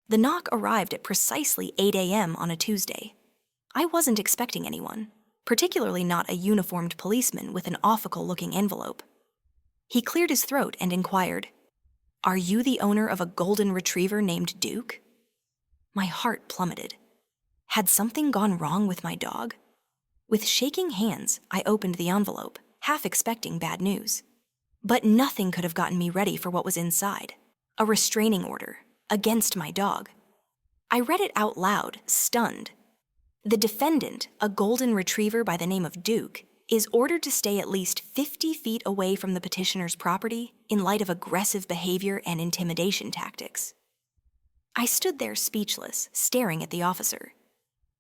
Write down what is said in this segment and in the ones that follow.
The knock arrived at precisely 8 a.m. on a Tuesday. I wasn't expecting anyone, particularly not a uniformed policeman with an official-looking envelope. He cleared his throat and inquired, "Are you the owner of a golden retriever named Duke?" My heart plummeted. Had something gone wrong with my dog? With shaking hands, I opened the envelope, half expecting bad news. But nothing could have gotten me ready for what was inside. A restraining order against my dog. I read it out loud, stunned. The defendant, a golden retriever by the name of Duke, is ordered to stay at least 50 feet away from the petitioner's property in light of aggressive behavior and intimidation tactics. I stood there speechless, staring at the officer.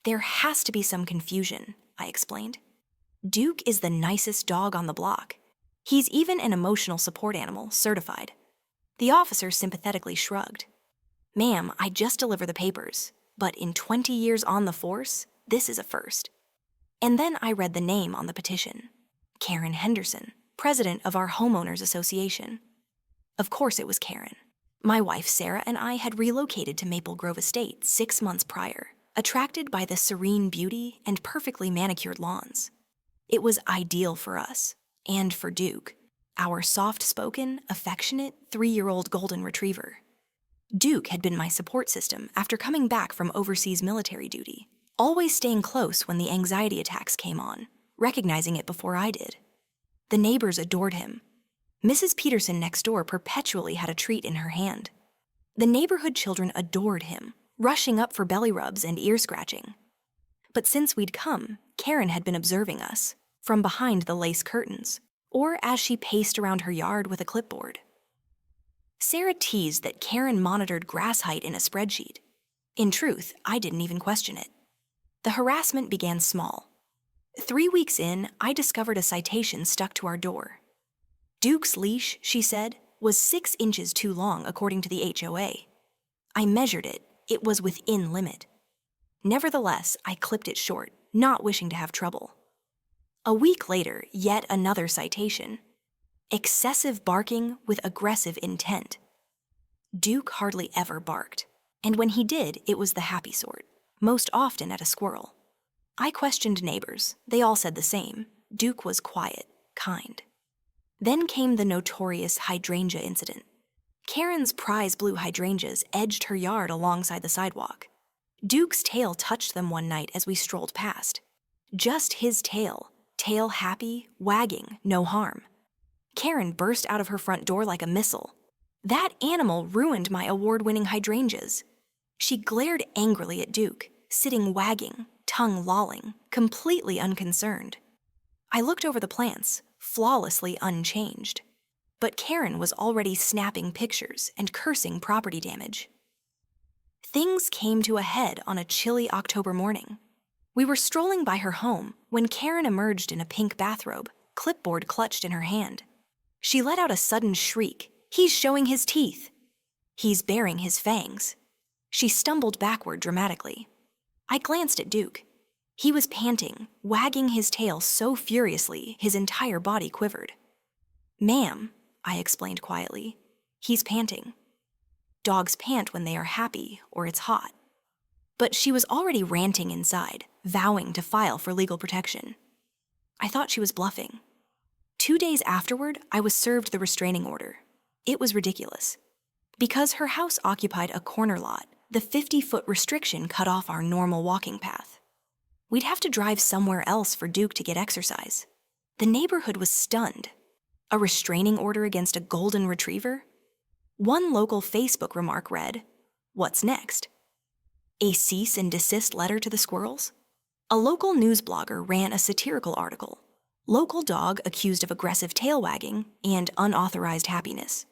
"There has to be some confusion," I explained. "Duke is the nicest dog on the block. He's even an emotional support animal, certified." The officer sympathetically shrugged. "Ma'am, I just deliver the papers, but in 20 years on the force, this is a first." And then I read the name on the petition. Karen Henderson, president of our homeowners association. Of course it was Karen. My wife Sarah and I had relocated to Maple Grove Estate 6 months prior, attracted by the serene beauty and perfectly manicured lawns. It was ideal for us, and for Duke, our soft-spoken, affectionate 3-year-old golden retriever. Duke had been my support system after coming back from overseas military duty, always staying close when the anxiety attacks came on, recognizing it before I did. The neighbors adored him. Mrs. Peterson next door perpetually had a treat in her hand. The neighborhood children adored him, rushing up for belly rubs and ear scratching. But since we'd come, Karen had been observing us, from behind the lace curtains, or as she paced around her yard with a clipboard. Sarah teased that Karen monitored grass height in a spreadsheet. In truth, I didn't even question it. The harassment began small. 3 weeks in, I discovered a citation stuck to our door. Duke's leash, she said, was 6 inches too long according to the HOA. I measured it. It was within limit. Nevertheless, I clipped it short, not wishing to have trouble. A week later, yet another citation. Excessive barking with aggressive intent. Duke hardly ever barked, and when he did, it was the happy sort, most often at a squirrel. I questioned neighbors. They all said the same. Duke was quiet, kind. Then came the notorious hydrangea incident. Karen's prize blue hydrangeas edged her yard alongside the sidewalk. Duke's tail touched them one night as we strolled past. Just his tail happy, wagging, no harm. Karen burst out of her front door like a missile. That animal ruined my award-winning hydrangeas. She glared angrily at Duke, sitting wagging, tongue lolling, completely unconcerned. I looked over the plants, flawlessly unchanged. But Karen was already snapping pictures and cursing property damage. Things came to a head on a chilly October morning. We were strolling by her home when Karen emerged in a pink bathrobe, clipboard clutched in her hand. She let out a sudden shriek. "He's showing his teeth!" "He's baring his fangs." She stumbled backward dramatically. I glanced at Duke. He was panting, wagging his tail so furiously his entire body quivered. "Ma'am," I explained quietly, "he's panting. Dogs pant when they are happy or it's hot." But she was already ranting inside, vowing to file for legal protection. I thought she was bluffing. 2 days afterward, I was served the restraining order. It was ridiculous. Because her house occupied a corner lot, the 50-foot restriction cut off our normal walking path. We'd have to drive somewhere else for Duke to get exercise. The neighborhood was stunned. A restraining order against a golden retriever? One local Facebook remark read, "What's next? A cease and desist letter to the squirrels?" A local news blogger ran a satirical article. Local dog accused of aggressive tail wagging and unauthorized happiness.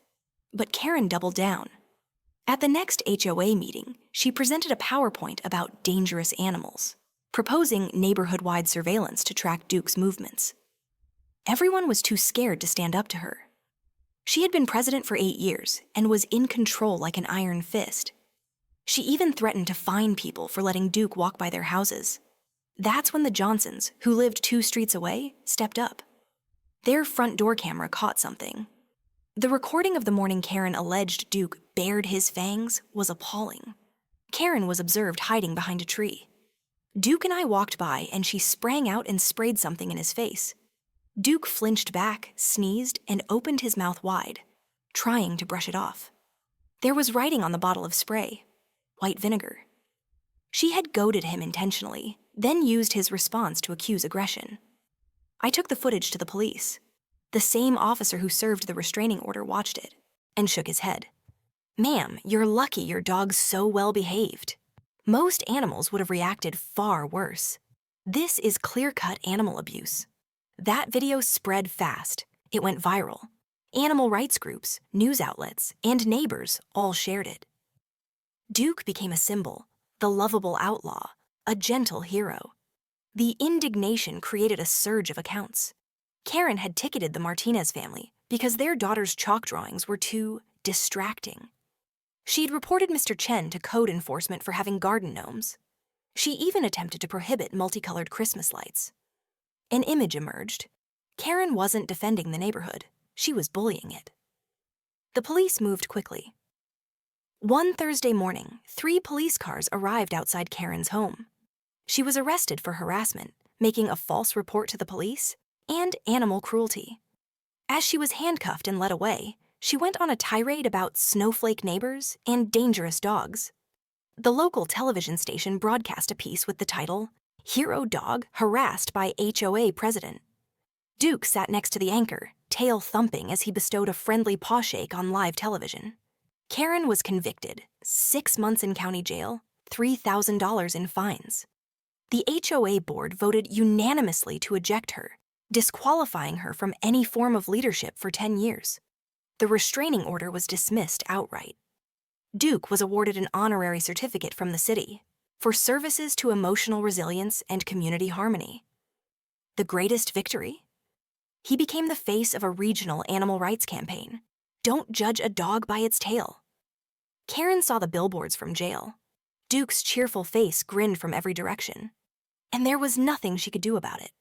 But Karen doubled down. At the next HOA meeting, she presented a PowerPoint about dangerous animals, proposing neighborhood-wide surveillance to track Duke's movements. Everyone was too scared to stand up to her. She had been president for 8 years and was in control like an iron fist. She even threatened to fine people for letting Duke walk by their houses. That's when the Johnsons, who lived 2 streets away, stepped up. Their front door camera caught something. The recording of the morning Karen alleged Duke bared his fangs was appalling. Karen was observed hiding behind a tree. Duke and I walked by, and she sprang out and sprayed something in his face. Duke flinched back, sneezed, and opened his mouth wide, trying to brush it off. There was writing on the bottle of spray: white vinegar. She had goaded him intentionally, then used his response to accuse aggression. I took the footage to the police. The same officer who served the restraining order watched it and shook his head. "Ma'am, you're lucky your dog's so well behaved. Most animals would have reacted far worse. This is clear-cut animal abuse." That video spread fast. It went viral. Animal rights groups, news outlets, and neighbors all shared it. Duke became a symbol, the lovable outlaw, a gentle hero. The indignation created a surge of accounts. Karen had ticketed the Martinez family because their daughter's chalk drawings were too distracting. She'd reported Mr. Chen to code enforcement for having garden gnomes. She even attempted to prohibit multicolored Christmas lights. An image emerged. Karen wasn't defending the neighborhood. She was bullying it. The police moved quickly. One Thursday morning, 3 police cars arrived outside Karen's home. She was arrested for harassment, making a false report to the police, and animal cruelty. As she was handcuffed and led away, she went on a tirade about snowflake neighbors and dangerous dogs. The local television station broadcast a piece with the title, "Hero Dog Harassed by HOA President." Duke sat next to the anchor, tail thumping as he bestowed a friendly paw shake on live television. Karen was convicted, 6 months in county jail, $3,000 in fines. The HOA board voted unanimously to eject her, disqualifying her from any form of leadership for 10 years. The restraining order was dismissed outright. Duke was awarded an honorary certificate from the city for services to emotional resilience and community harmony. The greatest victory? He became the face of a regional animal rights campaign. Don't judge a dog by its tail. Karen saw the billboards from jail. Duke's cheerful face grinned from every direction. And there was nothing she could do about it.